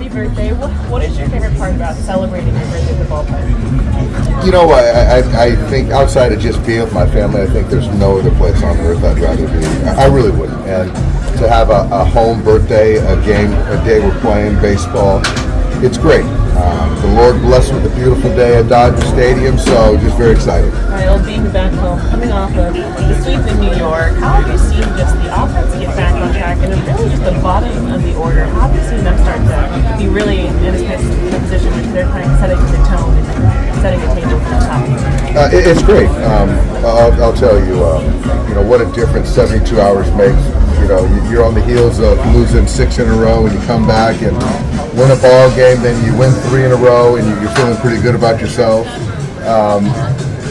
Happy birthday. What is your favorite part about celebrating your birthday at the ballpark? I think outside of just being with my family, I think there's no other place on earth I'd rather be. I really wouldn't. And to have a home birthday, a day we're playing baseball, it's great. The Lord blessed with a beautiful day at Dodger Stadium, so just very excited. Kyle, being back home, coming off of the sweep in New York, how have you seen just the offense get back on track and really just the bottom of the order? How have you seen them start to be really in a position where they're kind of setting the tone and setting the table for the top? It's great. I'll tell you, what a difference 72 hours makes. You're on the heels of losing 6 in a row, and you come back and win a ball game, then you win 3 in a row, and you're feeling pretty good about yourself.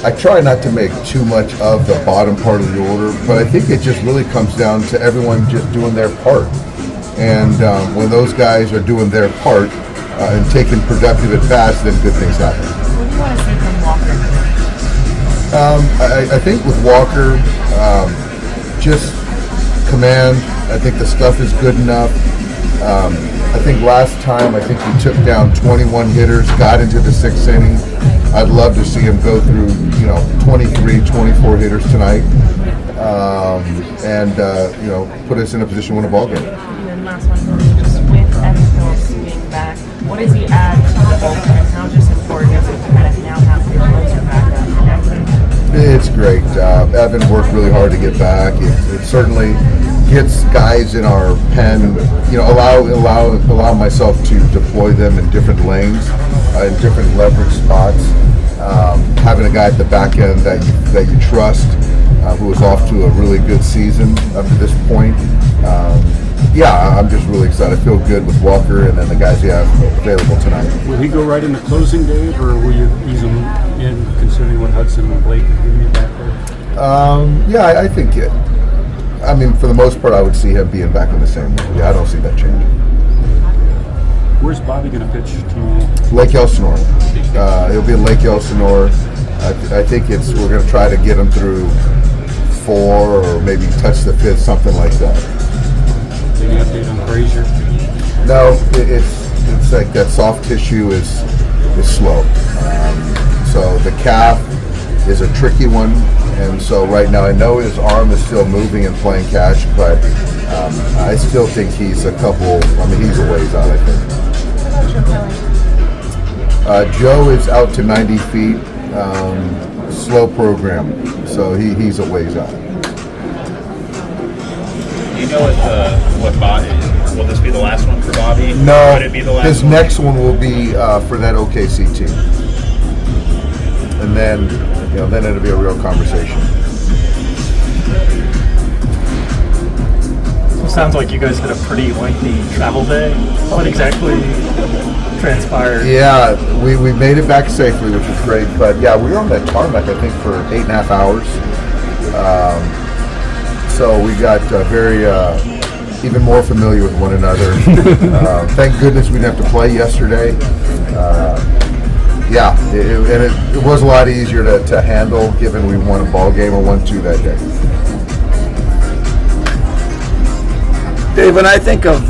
I try not to make too much of the bottom part of the order, but I think it just really comes down to everyone just doing their part. And when those guys are doing their part and taking productive at bats, then good things happen. What do you want to see from Walker? I think with Walker, just command. I think the stuff is good enough. I think last time, we took down 21 hitters, got into the 6th inning. I'd love to see him go through, 23, 24 hitters tonight, and put us in a position to win a ball game. And then last one, just with Evan Phillips being back, what does he add to the bullpen, and how just important is it to kind of now have your closer back up? It's great. Evan worked really hard to get back. It certainly gets guys in our pen, allow myself to deploy them in different lanes, in different leverage spots. Having a guy at the back end that you trust, who was off to a really good season up to this point. I'm just really excited. I feel good with Walker and then the guys you have available tonight. Will he go right into closing, Dave, or will you ease him in considering what Hudson and Blake are giving you back there? I think it. For the most part, I would see him being back in the same way. Yeah, I don't see that changing. Where's Bobby going to pitch tomorrow? Lake Elsinore. He'll be in Lake Elsinore. I think we're going to try to get him through 4 or maybe touch the 5th, something like that. Any update on Frazier? No, it's like that soft tissue is slow. So the calf is a tricky one, and so right now I know his arm is still moving and playing catch, but I still think he's a ways out, I think. Joe is out to 90 feet, slow program, so he's a ways out. Do you know what Bobby, will this be the last one for Bobby? No, Would it be the last his one? next one will be for that OKC team. And then it'll be a real conversation. Sounds like you guys had a pretty lengthy travel day. What exactly transpired? Yeah, we made it back safely, which was great. But yeah, we were on that tarmac, I think, for 8.5 hours. So we got even more familiar with one another. Thank goodness we didn't have to play yesterday. It was a lot easier to handle, given we won a ball game or 1-2 that day. Dave, when I think of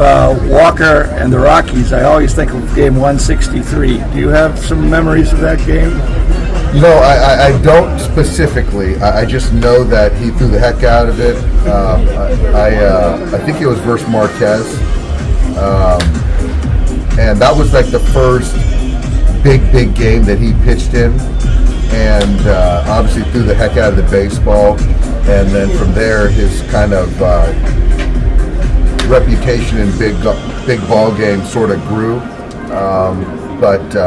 Walker and the Rockies, I always think of game 163. Do you have some memories of that game? I don't specifically. I just know that he threw the heck out of it. I think it was versus Marquez. And that was like the first big game that he pitched in. And obviously threw the heck out of the baseball. And then from there, his kind of reputation in big ball games sort of grew. But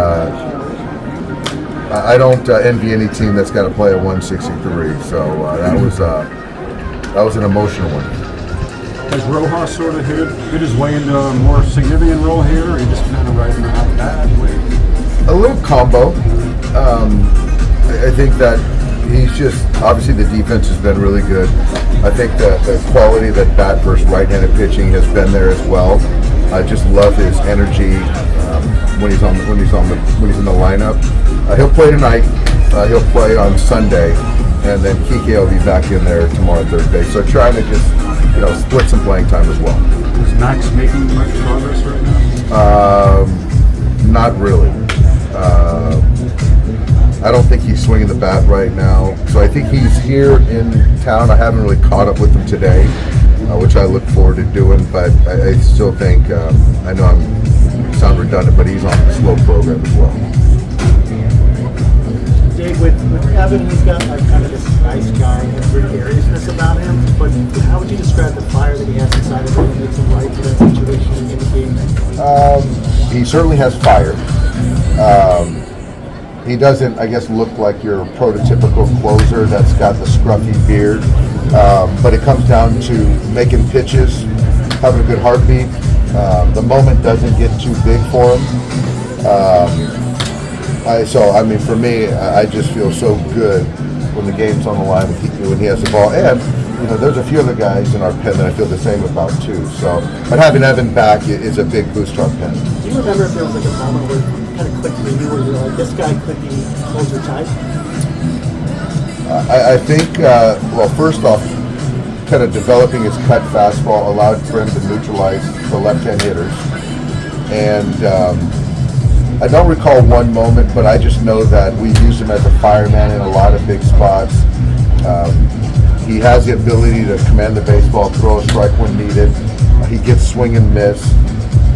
I don't envy any team that's got to play a 163. So that was an emotional one. Has Rojas sort of hit his way into a more significant role here, or are you just kind of riding out that way? A little combo. I think that he's just, obviously the defense has been really good. I think that the quality of that bat versus right-handed pitching has been there as well. I just love his energy when he's in the lineup. He'll play tonight. He'll play on Sunday, and then Kike will be back in there tomorrow, Thursday. So trying to just split some playing time as well. Is Max making much progress right now? Not really. I don't think he's swinging the bat right now. So I think he's here in town. I haven't really caught up with him today, which I look forward to doing. But I still think, I know I'm sound redundant, but he's on the slow program as well. Dave, with Evan, he's got like kind of this nice guy and gregariousness about him, but how would you describe the fire that he has inside of him that makes him right for that situation in the game? He certainly has fire. He doesn't, I guess, look like your prototypical closer that's got the scruffy beard, but it comes down to making pitches, having a good heartbeat. The moment doesn't get too big for him. For me, I just feel so good when the game's on the line when he has the ball. And, there's a few other guys in our pen that I feel the same about too. So, but having Evan back is a big boost to our pen. Do you remember if there was like a moment where it kind of clicked for you where you're like, this guy could be closer type? I think, first off, kind of developing his cut fastball allowed for him to neutralize the left-hand hitters. And I don't recall one moment, but I just know that we use him as a fireman in a lot of big spots. He has the ability to command the baseball, throw a strike when needed. He gets swing and miss,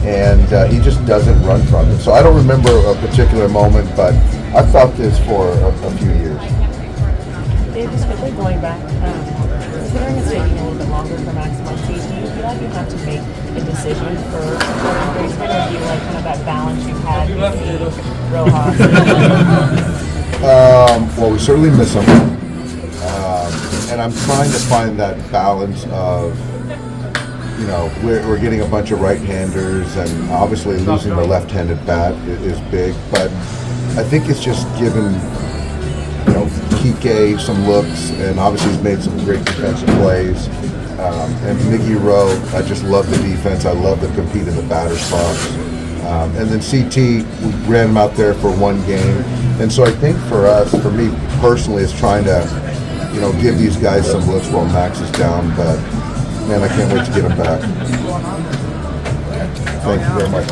and he just doesn't run from it. So I don't remember a particular moment, but I've thought this for a few years. Dave, just quickly going back, considering it's taking a little bit longer for Max Muncy, do you feel like you have to make a decision for a baseman, or do you like kind of that balance you've had with Rojas? We certainly miss him. And I'm trying to find that balance of, we're getting a bunch of right-handers, and obviously losing the left-handed bat is big, but I think it's just given, Kike some looks, and obviously he's made some great defensive plays. And Miggy Rowe, I just love the defense. I love the compete in the batter's box. And then CT, we ran him out there for one game. And so I think for me personally, is trying to, give these guys some looks while Max is down. But, man, I can't wait to get him back. Thank you very much.